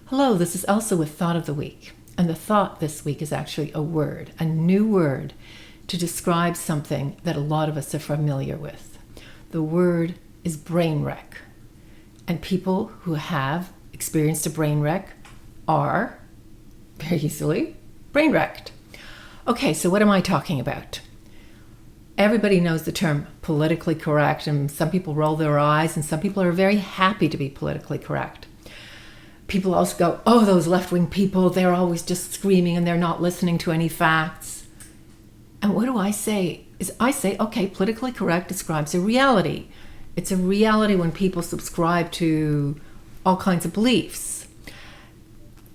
Hello, this is Elsa with Thought of the Week. And the thought this week is actually a word, a new word to describe something that a lot of us are familiar with. The word is brain wreck. And people who have experienced a brain wreck are very easily brain wrecked. Okay, so what am I talking about? Everybody knows the term politically correct, and some people roll their eyes, and some people are very happy to be politically correct. People also go, oh, those left-wing people, they're always just screaming and they're not listening to any facts. And what do I say? I say, okay, politically correct describes a reality. It's a reality when people subscribe to all kinds of beliefs.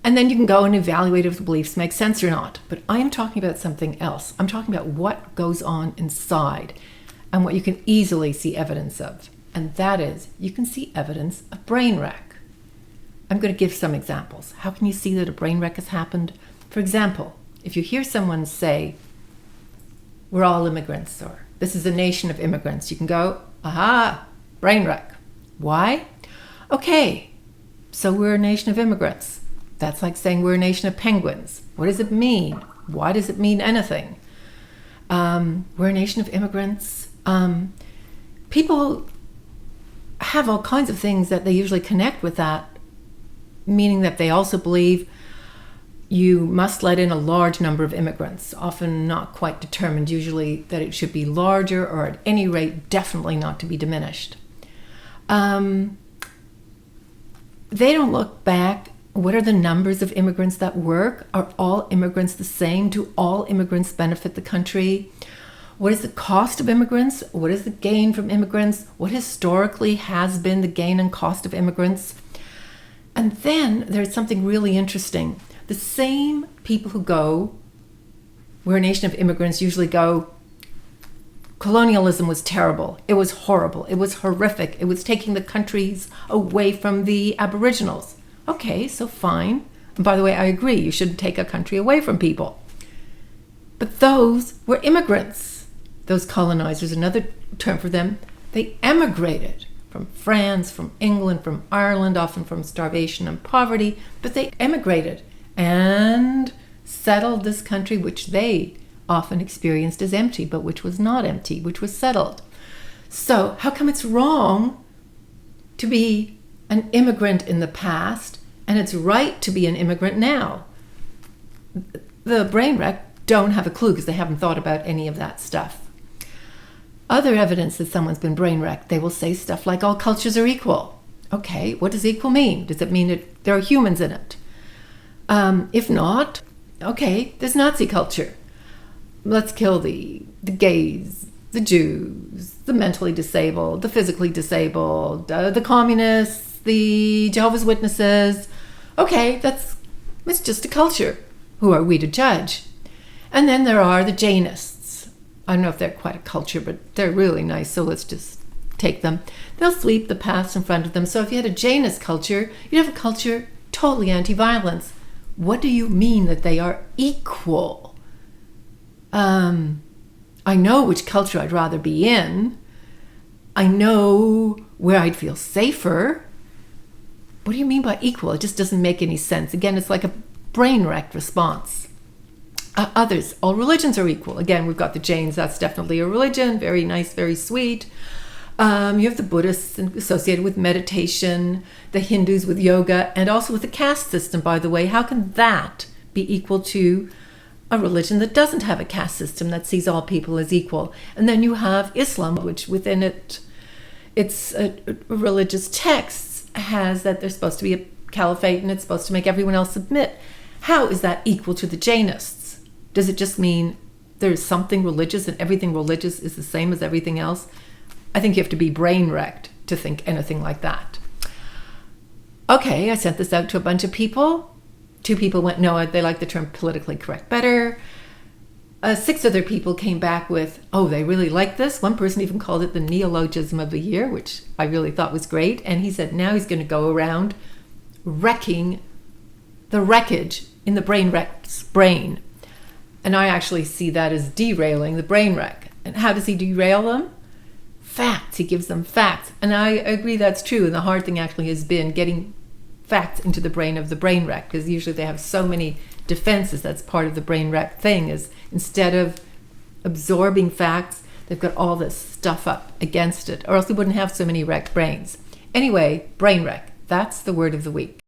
And then you can go and evaluate if the beliefs make sense or not. But I am talking about something else. I'm talking about what goes on inside and what you can easily see evidence of. And that is, you can see evidence of brain wreck. I'm going to give some examples. How can you see that a brain wreck has happened? For example, if you hear someone say, we're all immigrants, or this is a nation of immigrants, you can go, aha, brain wreck. Why? Okay, so we're a nation of immigrants. That's like saying we're a nation of penguins. What does it mean? Why does it mean anything? We're a nation of immigrants. People have all kinds of things that they usually connect with that, meaning that they also believe you must let in a large number of immigrants, often not quite determined, usually that it should be larger or at any rate definitely not to be diminished. They don't look back. What are the numbers of immigrants that work? Are all immigrants the same? Do all immigrants benefit the country? What is the cost of immigrants? What is the gain from immigrants? What historically has been the gain and cost of immigrants? And then there's something really interesting. The same people who go, we're a nation of immigrants, usually go, colonialism was terrible. It was horrible. It was horrific. It was taking the countries away from the Aboriginals. Okay, so fine. And by the way, I agree, you shouldn't take a country away from people. But those were immigrants. Those colonizers, another term for them, they emigrated from France, from England, from Ireland, often from starvation and poverty, but they emigrated and settled this country, which they often experienced as empty, but which was not empty, which was settled. So how come it's wrong to be an immigrant in the past and it's right to be an immigrant now? The brain wreck don't have a clue because they haven't thought about any of that stuff. Other evidence that someone's been brain wrecked, they will say stuff like all cultures are equal. Okay, what does equal mean? Does it mean that there are humans in it? If not, okay, there's Nazi culture. Let's kill the gays, the Jews, the mentally disabled, the physically disabled, the communists, the Jehovah's Witnesses. Okay, it's just a culture. Who are we to judge? And then there are the Jainists. I don't know if they're quite a culture, but they're really nice, so let's just take them. They'll sweep the past in front of them. So if you had a Jainist culture, you'd have a culture totally anti-violence. What do you mean that they are equal? I know which culture I'd rather be in. I know where I'd feel safer. What do you mean by equal? It just doesn't make any sense. Again, it's like a brain-wrecked response. Others, all religions are equal. Again, we've got the Jains, that's definitely a religion, very nice, very sweet. You have the Buddhists associated with meditation, the Hindus with yoga, and also with the caste system, by the way. How can that be equal to a religion that doesn't have a caste system, that sees all people as equal? And then you have Islam, which within its religious texts has that there's supposed to be a caliphate and it's supposed to make everyone else submit. How is that equal to the Jainists? Does it just mean there's something religious and everything religious is the same as everything else? I think you have to be brain wrecked to think anything like that. Okay, I sent this out to a bunch of people. 2 people went, no, they like the term politically correct better. 6 other people came back with, oh, they really like this. One person even called it the neologism of the year, which I really thought was great. And he said now he's going to go around wrecking the wreckage in the brain wreck's brain. And I actually see that as derailing the brain wreck. And how does he derail them? Facts. He gives them facts. And I agree that's true. And the hard thing actually has been getting facts into the brain of the brain wreck, because usually they have so many defenses. That's part of the brain wreck thing, is instead of absorbing facts, they've got all this stuff up against it, or else we wouldn't have so many wrecked brains. Anyway, brain wreck, that's the word of the week.